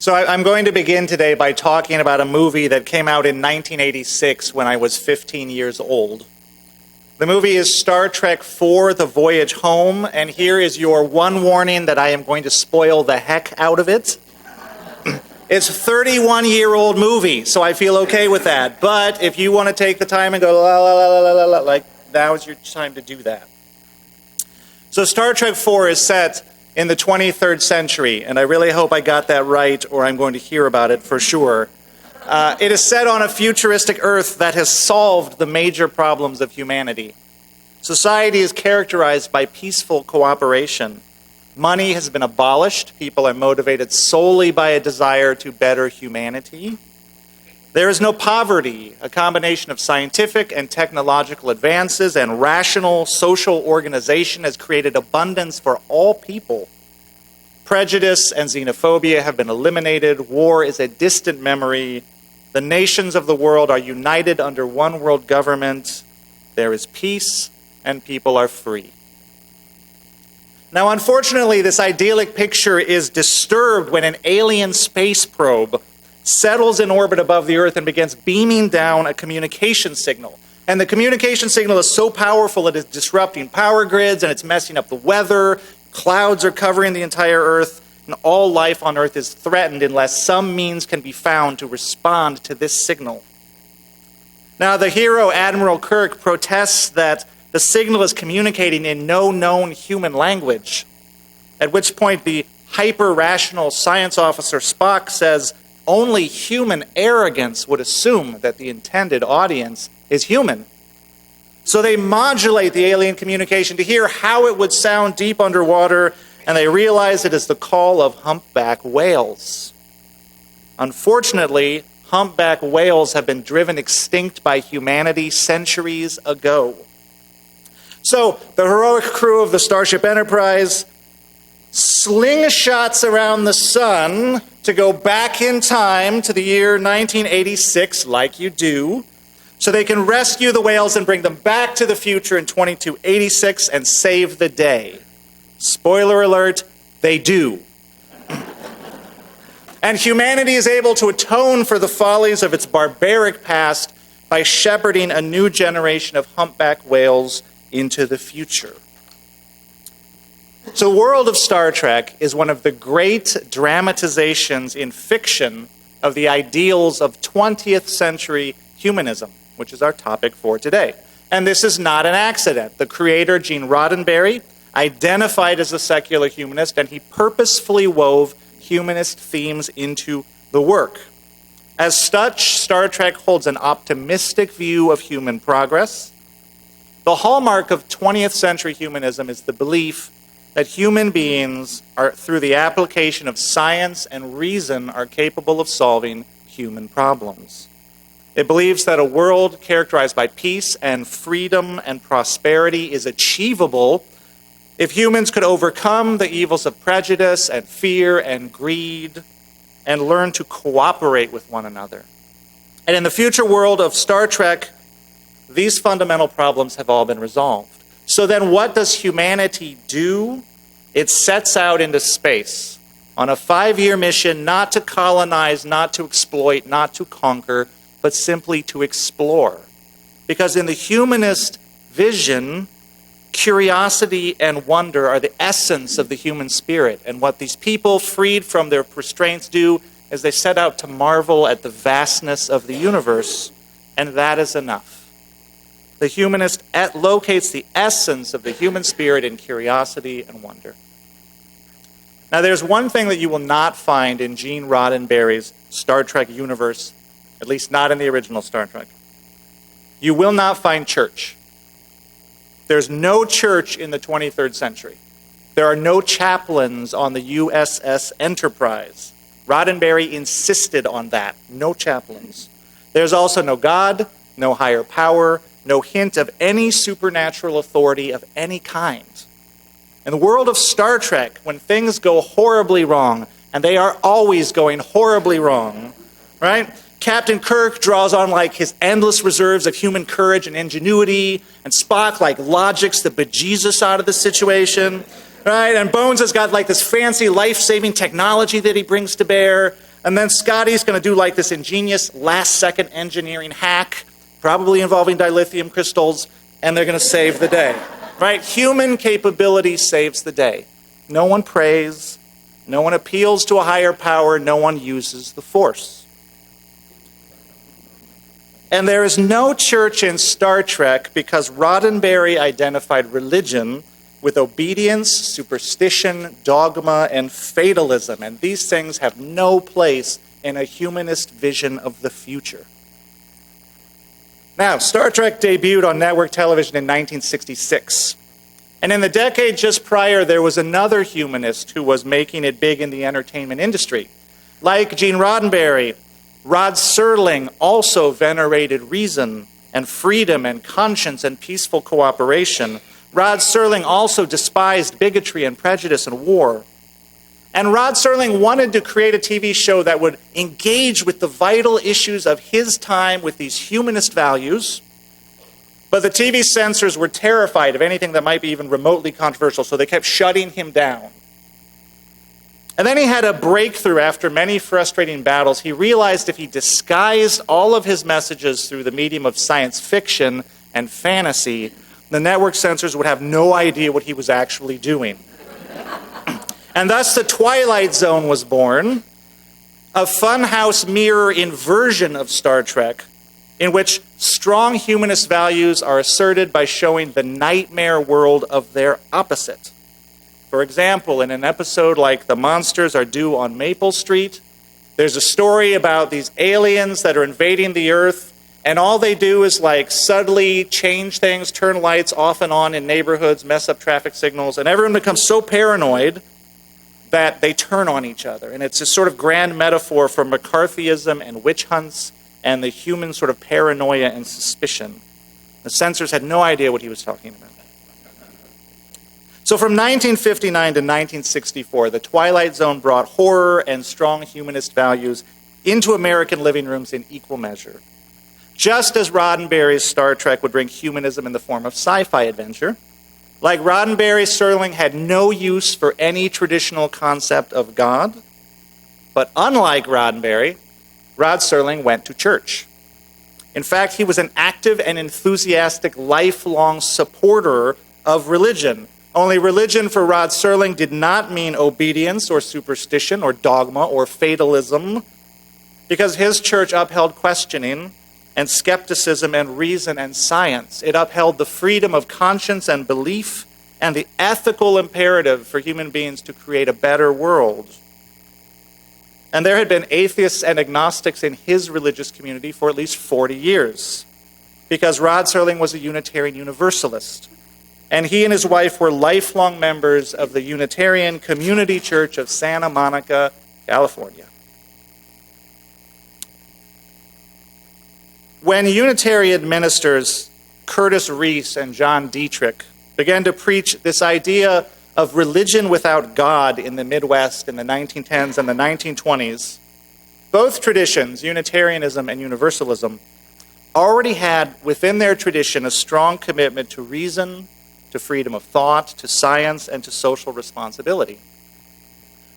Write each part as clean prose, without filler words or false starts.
So I'm going to begin today by talking about a movie that came out in 1986 when I was 15 years old. The movie is Star Trek IV: The Voyage Home, and here is your one warning that I am going to spoil the heck out of it. It's a 31-year-old movie, so I feel okay with that. But if you want to take the time and go la la la la la la, like now is your time to do that. So Star Trek IV is set in the 23rd century, and I really hope I got that right, or I'm going to hear about it for sure. It is set on a futuristic Earth that has solved the major problems of humanity. Society is characterized by peaceful cooperation. Money has been abolished. People are motivated solely by a desire to better humanity. There is no poverty. A combination of scientific and technological advances and rational social organization has created abundance for all people. Prejudice and xenophobia have been eliminated. War is a distant memory. The nations of the world are united under one world government. There is peace, and people are free. Now, unfortunately, this idyllic picture is disturbed when an alien space probe settles in orbit above the Earth and begins beaming down a communication signal. And the communication signal is so powerful it is disrupting power grids and it's messing up the weather. Clouds are covering the entire Earth, and all life on Earth is threatened unless some means can be found to respond to this signal. Now, the hero, Admiral Kirk, protests that the signal is communicating in no known human language, at which point the hyper-rational science officer Spock says, only human arrogance would assume that the intended audience is human. So they modulate the alien communication to hear how it would sound deep underwater, and they realize it is the call of humpback whales. Unfortunately, humpback whales have been driven extinct by humanity centuries ago. So the heroic crew of the Starship Enterprise slingshots around the sun to go back in time to the year 1986, like you do, so they can rescue the whales and bring them back to the future in 2286 and save the day. Spoiler alert, they do. And humanity is able to atone for the follies of its barbaric past by shepherding a new generation of humpback whales into the future. So the world of Star Trek is one of the great dramatizations in fiction of the ideals of 20th century humanism, which is our topic for today. And this is not an accident. The creator, Gene Roddenberry, identified as a secular humanist, and he purposefully wove humanist themes into the work. As such, Star Trek holds an optimistic view of human progress. The hallmark of 20th century humanism is the belief that human beings are, through the application of science and reason, are capable of solving human problems. It believes that a world characterized by peace and freedom and prosperity is achievable if humans could overcome the evils of prejudice and fear and greed and learn to cooperate with one another. And in the future world of Star Trek, these fundamental problems have all been resolved. So then what does humanity do? It sets out into space on a 5-year mission, not to colonize, not to exploit, not to conquer, but simply to explore. Because in the humanist vision, curiosity and wonder are the essence of the human spirit. And what these people, freed from their restraints, do is they set out to marvel at the vastness of the universe, and that is enough. The humanist locates the essence of the human spirit in curiosity and wonder. Now, there's one thing that you will not find in Gene Roddenberry's Star Trek universe, at least not in the original Star Trek. You will not find church. There's no church in the 23rd century. There are no chaplains on the USS Enterprise. Roddenberry insisted on that. No chaplains. There's also no God, no higher power, no hint of any supernatural authority of any kind. In the world of Star Trek, when things go horribly wrong, and they are always going horribly wrong, right? Captain Kirk draws on like his endless reserves of human courage and ingenuity, and Spock like logics the bejesus out of the situation, right? And Bones has got like this fancy life-saving technology that he brings to bear. And then Scotty's going to do like this ingenious last-second engineering hack, probably involving dilithium crystals, and they're going to save the day. Right? Human capability saves the day. No one prays, no one appeals to a higher power, no one uses the Force. And there is no church in Star Trek because Roddenberry identified religion with obedience, superstition, dogma, and fatalism. And these things have no place in a humanist vision of the future. Now, Star Trek debuted on network television in 1966. And in the decade just prior, there was another humanist who was making it big in the entertainment industry. Like Gene Roddenberry, Rod Serling also venerated reason and freedom and conscience and peaceful cooperation. Rod Serling also despised bigotry and prejudice and war. And Rod Serling wanted to create a TV show that would engage with the vital issues of his time with these humanist values. But the TV censors were terrified of anything that might be even remotely controversial, so they kept shutting him down. And then he had a breakthrough after many frustrating battles. He realized if he disguised all of his messages through the medium of science fiction and fantasy, the network censors would have no idea what he was actually doing. And thus the Twilight Zone was born, a funhouse mirror inversion of Star Trek, in which strong humanist values are asserted by showing the nightmare world of their opposite. For example, in an episode like The Monsters Are Due on Maple Street, there's a story about these aliens that are invading the Earth, and all they do is like subtly change things, turn lights off and on in neighborhoods, mess up traffic signals, and everyone becomes so paranoid that they turn on each other. And it's a sort of grand metaphor for McCarthyism and witch hunts and the human sort of paranoia and suspicion. The censors had no idea what he was talking about. So from 1959 to 1964, the Twilight Zone brought horror and strong humanist values into American living rooms in equal measure. Just as Roddenberry's Star Trek would bring humanism in the form of sci-fi adventure, like Roddenberry, Serling had no use for any traditional concept of God. But unlike Roddenberry, Rod Serling went to church. In fact, he was an active and enthusiastic lifelong supporter of religion. Only religion for Rod Serling did not mean obedience or superstition or dogma or fatalism, because his church upheld questioning and skepticism and reason and science. It upheld the freedom of conscience and belief and the ethical imperative for human beings to create a better world. And there had been atheists and agnostics in his religious community for at least 40 years, because Rod Serling was a Unitarian Universalist. And he and his wife were lifelong members of the Unitarian Community Church of Santa Monica, California. When Unitarian ministers Curtis Reese and John Dietrich began to preach this idea of religion without God in the Midwest in the 1910s and the 1920s, both traditions, Unitarianism and Universalism, already had within their tradition a strong commitment to reason, to freedom of thought, to science, and to social responsibility.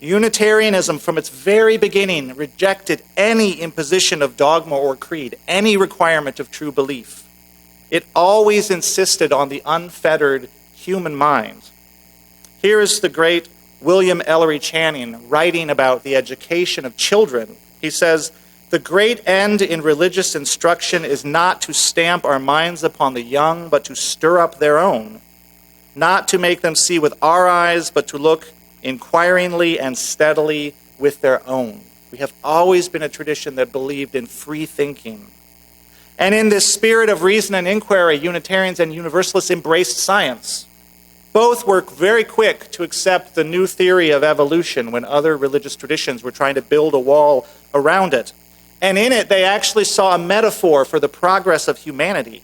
Unitarianism, from its very beginning, rejected any imposition of dogma or creed, any requirement of true belief. It always insisted on the unfettered human mind. Here is the great William Ellery Channing writing about the education of children. He says, "The great end in religious instruction is not to stamp our minds upon the young, but to stir up their own. Not to make them see with our eyes, but to look inquiringly and steadily with their own." We have always been a tradition that believed in free thinking. And in this spirit of reason and inquiry, Unitarians and Universalists embraced science. Both were very quick to accept the new theory of evolution when other religious traditions were trying to build a wall around it. And in it, they actually saw a metaphor for the progress of humanity.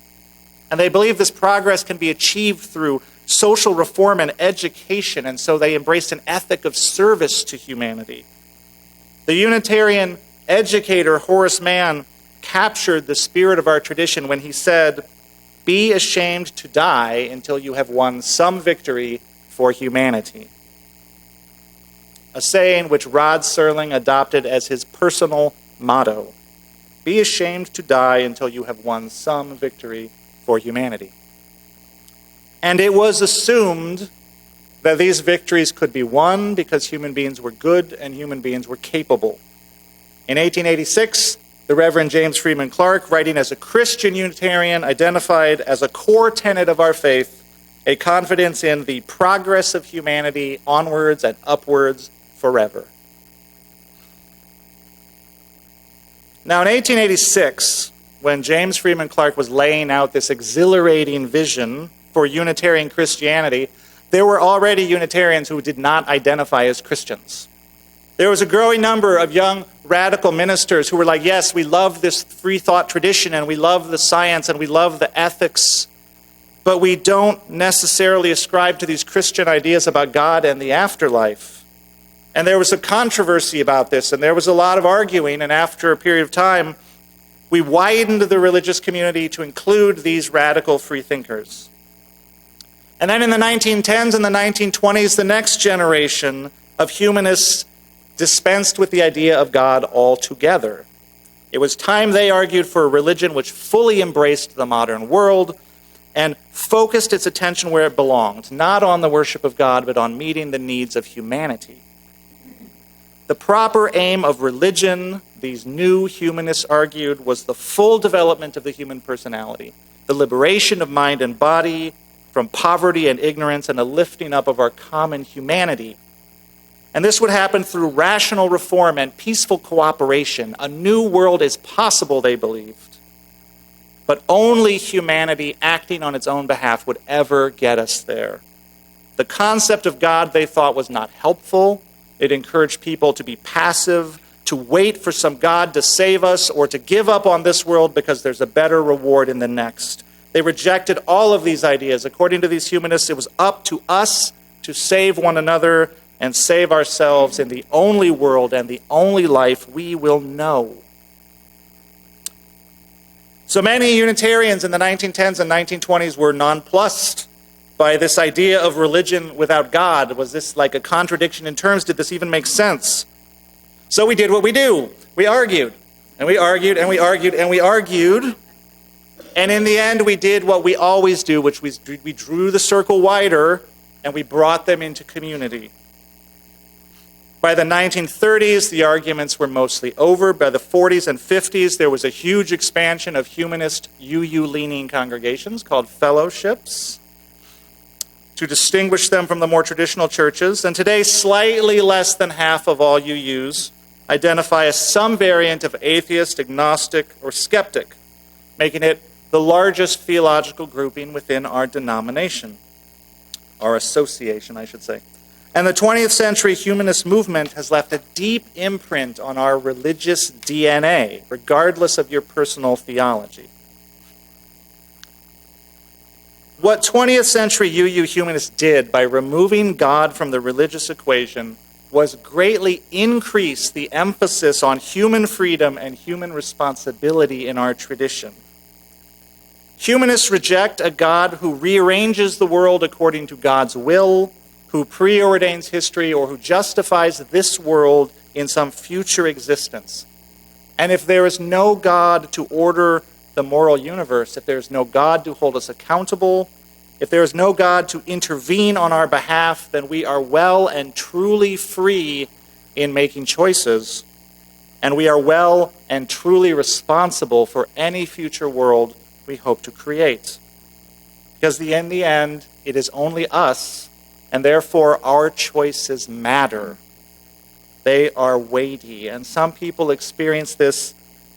And they believe this progress can be achieved through social reform and education, and so they embraced an ethic of service to humanity. The Unitarian educator Horace Mann captured the spirit of our tradition when he said, "Be ashamed to die until you have won some victory for humanity." a saying which Rod Serling adopted as his personal motto: be ashamed to die until you have won some victory for humanity. And it was assumed that these victories could be won because human beings were good and human beings were capable. In 1886, the Reverend James Freeman Clarke, writing as a Christian Unitarian, identified as a core tenet of our faith a confidence in the progress of humanity onwards and upwards forever. Now, in 1886, when James Freeman Clarke was laying out this exhilarating vision for Unitarian Christianity, there were already Unitarians who did not identify as Christians. There was a growing number of young radical ministers who were like, yes, we love this free thought tradition, and we love the science, and we love the ethics, but we don't necessarily ascribe to these Christian ideas about God and the afterlife. And there was a controversy about this, and there was a lot of arguing, and after a period of time, we widened the religious community to include these radical free thinkers. And then in the 1910s and the 1920s, the next generation of humanists dispensed with the idea of God altogether. It was time, they argued, for a religion which fully embraced the modern world and focused its attention where it belonged, not on the worship of God, but on meeting the needs of humanity. The proper aim of religion, these new humanists argued, was the full development of the human personality, the liberation of mind and body from poverty and ignorance, and a lifting up of our common humanity. And this would happen through rational reform and peaceful cooperation. A new world is possible, they believed. But only humanity acting on its own behalf would ever get us there. The concept of God, they thought, was not helpful. It encouraged people to be passive, to wait for some God to save us, or to give up on this world because there's a better reward in the next. They rejected all of these ideas. According to these humanists, it was up to us to save one another and save ourselves in the only world and the only life we will know. So many Unitarians in the 1910s and 1920s were nonplussed by this idea of religion without God. Was this like a contradiction in terms? Did this even make sense? So we did what we do. We argued, and we argued, and we argued, and we argued. And in the end, we did what we always do, which we drew the circle wider, and we brought them into community. By the 1930s, the arguments were mostly over. By the 40s and 50s, there was a huge expansion of humanist UU-leaning congregations called fellowships to distinguish them from the more traditional churches. And today, slightly less than half of all UUs identify as some variant of atheist, agnostic, or skeptic, making it the largest theological grouping within our denomination, our association, I should say. And the 20th century humanist movement has left a deep imprint on our religious DNA, regardless of your personal theology. What 20th century UU humanists did by removing God from the religious equation was greatly increase the emphasis on human freedom and human responsibility in our tradition. Humanists reject a God who rearranges the world according to God's will, who preordains history, or who justifies this world in some future existence. And if there is no God to order the moral universe, if there is no God to hold us accountable, if there is no God to intervene on our behalf, then we are well and truly free in making choices, and we are well and truly responsible for any future world we hope to create. Because in the end, it is only us, and therefore our choices matter. They are weighty, and some people experience this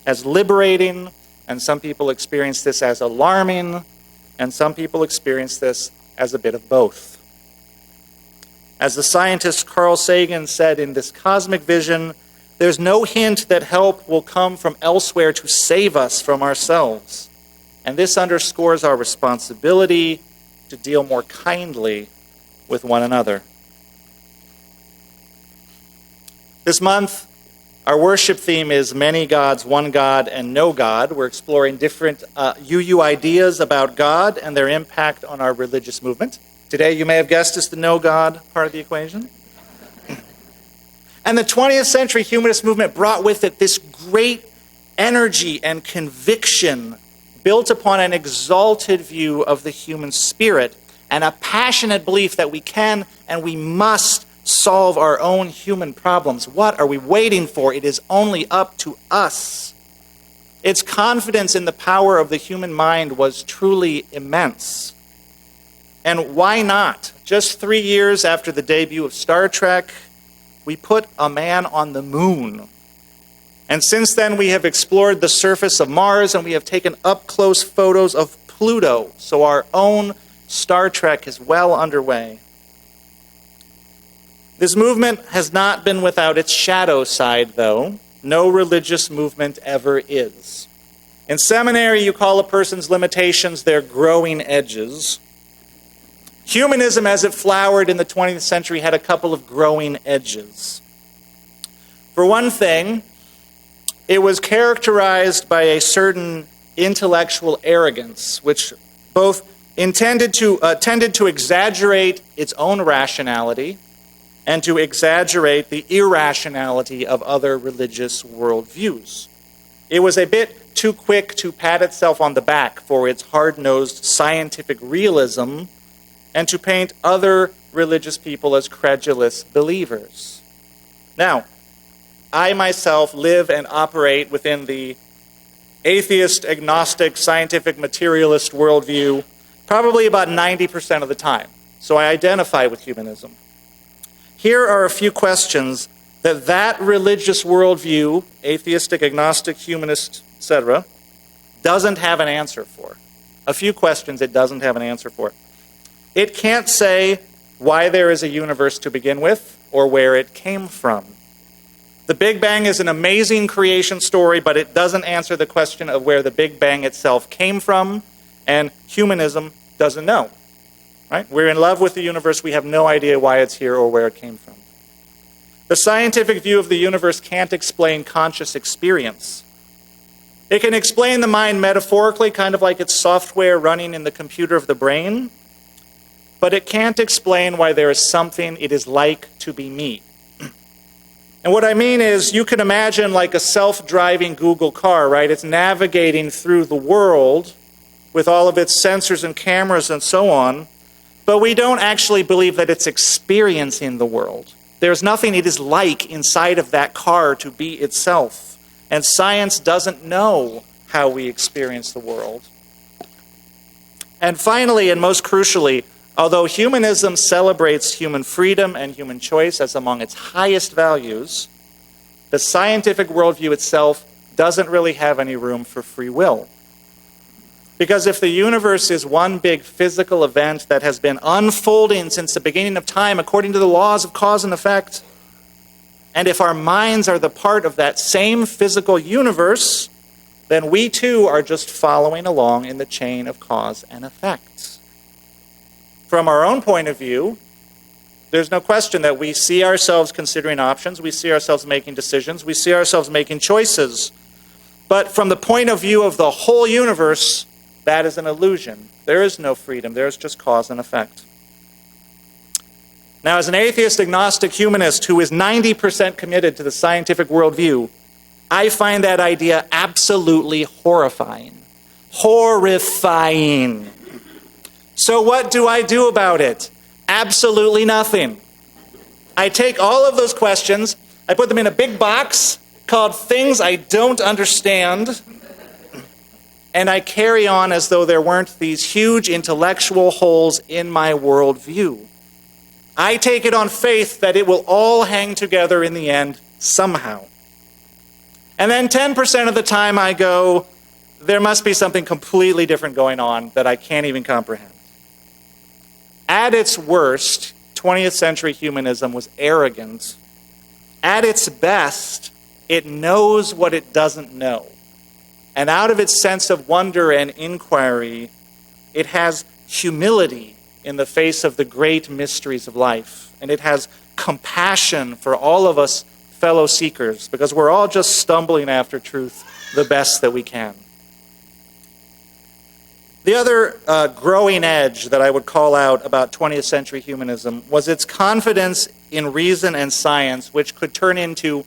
as liberating, and some people experience this as alarming, and some people experience this as a bit of both. As the scientist Carl Sagan said in this cosmic vision, there's no hint that help will come from elsewhere to save us from ourselves. And this underscores our responsibility to deal more kindly with one another. This month, our worship theme is Many Gods, One God, and No God. We're exploring different UU ideas about God and their impact on our religious movement. Today, you may have guessed, is the no God part of the equation. And the 20th century humanist movement brought with it this great energy and conviction built upon an exalted view of the human spirit and a passionate belief that we can and we must solve our own human problems. What are we waiting for? It is only up to us. Its confidence in the power of the human mind was truly immense. And why not? Just 3 years after the debut of Star Trek, we put a man on the moon. And since then, we have explored the surface of Mars and we have taken up-close photos of Pluto. So our own Star Trek is well underway. This movement has not been without its shadow side, though. No religious movement ever is. In seminary, you call a person's limitations their growing edges. Humanism, as it flowered in the 20th century, had a couple of growing edges. For one thing, it was characterized by a certain intellectual arrogance, which both tended to exaggerate its own rationality and to exaggerate the irrationality of other religious worldviews. It was a bit too quick to pat itself on the back for its hard-nosed scientific realism and to paint other religious people as credulous believers. Now, I myself live and operate within the atheist, agnostic, scientific, materialist worldview probably about 90% of the time. So I identify with humanism. Here are a few questions that religious worldview, atheistic, agnostic, humanist, etc., doesn't have an answer for. A few questions it doesn't have an answer for. It can't say why there is a universe to begin with or where it came from. The Big Bang is an amazing creation story, but it doesn't answer the question of where the Big Bang itself came from, and humanism doesn't know. Right? We're in love with the universe. We have no idea why it's here or where it came from. The scientific view of the universe can't explain conscious experience. It can explain the mind metaphorically, kind of like it's software running in the computer of the brain, but it can't explain why there is something it is like to be me. And what I mean is, you can imagine like a self-driving Google car, right? It's navigating through the world with all of its sensors and cameras and so on, but we don't actually believe that it's experiencing the world. There's nothing it is like inside of that car to be itself. And science doesn't know how we experience the world. And finally, and most crucially, although humanism celebrates human freedom and human choice as among its highest values, the scientific worldview itself doesn't really have any room for free will. Because if the universe is one big physical event that has been unfolding since the beginning of time according to the laws of cause and effect, and if our minds are the part of that same physical universe, then we too are just following along in the chain of cause and effect. From our own point of view, there's no question that we see ourselves considering options, we see ourselves making decisions, we see ourselves making choices. But from the point of view of the whole universe, that is an illusion. There is no freedom. There is just cause and effect. Now, as an atheist, agnostic, humanist who is 90% committed to the scientific worldview, I find that idea absolutely horrifying. Horrifying. So what do I do about it? Absolutely nothing. I take all of those questions, I put them in a big box called Things I Don't Understand, and I carry on as though there weren't these huge intellectual holes in my worldview. I take it on faith that it will all hang together in the end somehow. And then 10% of the time I go, there must be something completely different going on that I can't even comprehend. At its worst, 20th century humanism was arrogant. At its best, it knows what it doesn't know. And out of its sense of wonder and inquiry, it has humility in the face of the great mysteries of life. And it has compassion for all of us fellow seekers, because we're all just stumbling after truth the best that we can. The other growing edge that I would call out about 20th century humanism was its confidence in reason and science, which could turn into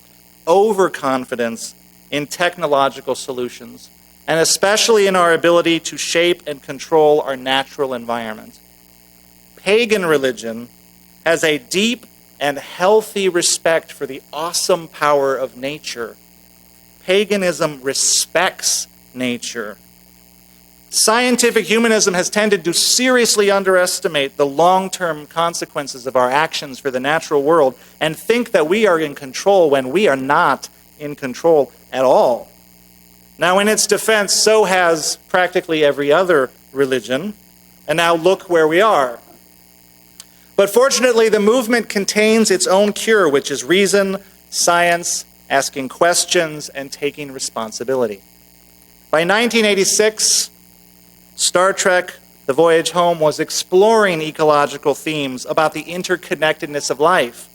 overconfidence in technological solutions, and especially in our ability to shape and control our natural environment. Pagan religion has a deep and healthy respect for the awesome power of nature. Paganism respects nature. Scientific humanism has tended to seriously underestimate the long-term consequences of our actions for the natural world and think that we are in control when we are not in control at all. Now, in its defense, so has practically every other religion, and now look where we are. But fortunately, the movement contains its own cure, which is reason, science, asking questions, and taking responsibility. By 1986, Star Trek: The Voyage Home was exploring ecological themes about the interconnectedness of life.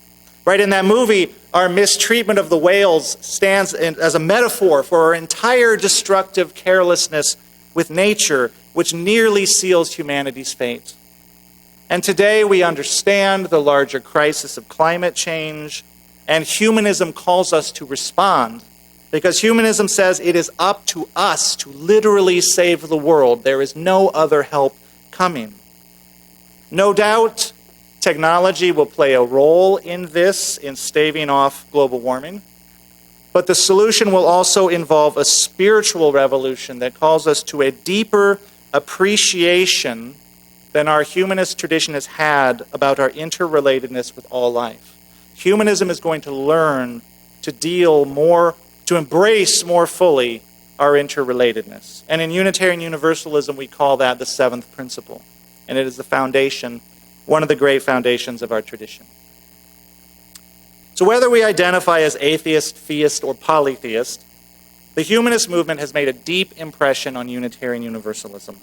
Right in that movie, our mistreatment of the whales stands as a metaphor for our entire destructive carelessness with nature, which nearly seals humanity's fate. And today we understand the larger crisis of climate change, and humanism calls us to respond, because humanism says it is up to us to literally save the world. There is no other help coming. No doubt, technology will play a role in this, in staving off global warming. But the solution will also involve a spiritual revolution that calls us to a deeper appreciation than our humanist tradition has had about our interrelatedness with all life. Humanism is going to learn to embrace more fully our interrelatedness. And in Unitarian Universalism, we call that the seventh principle. And it is the foundation, one of the great foundations of our tradition. So whether we identify as atheist, theist, or polytheist, the humanist movement has made a deep impression on Unitarian Universalism.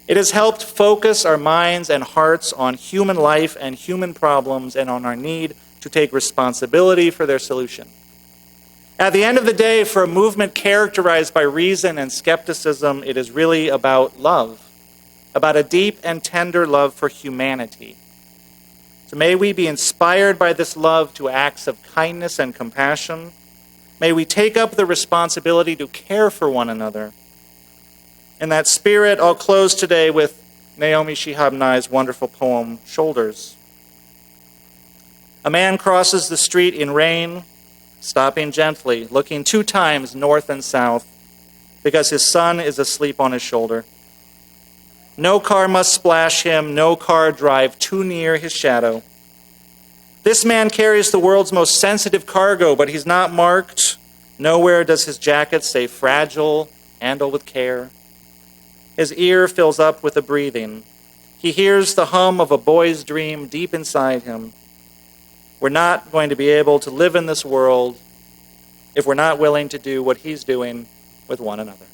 It has helped focus our minds and hearts on human life and human problems and on our need to take responsibility for their solution. At the end of the day, for a movement characterized by reason and skepticism, it is really about love, about a deep and tender love for humanity. So may we be inspired by this love to acts of kindness and compassion. May we take up the responsibility to care for one another. In that spirit, I'll close today with Naomi Shihab Nye's wonderful poem, Shoulders. A man crosses the street in rain, stopping gently, looking 2 times north and south, because his son is asleep on his shoulder. No car must splash him, no car drive too near his shadow. This man carries the world's most sensitive cargo, but he's not marked. Nowhere does his jacket say fragile, handle with care. His ear fills up with a breathing. He hears the hum of a boy's dream deep inside him. We're not going to be able to live in this world if we're not willing to do what he's doing with one another.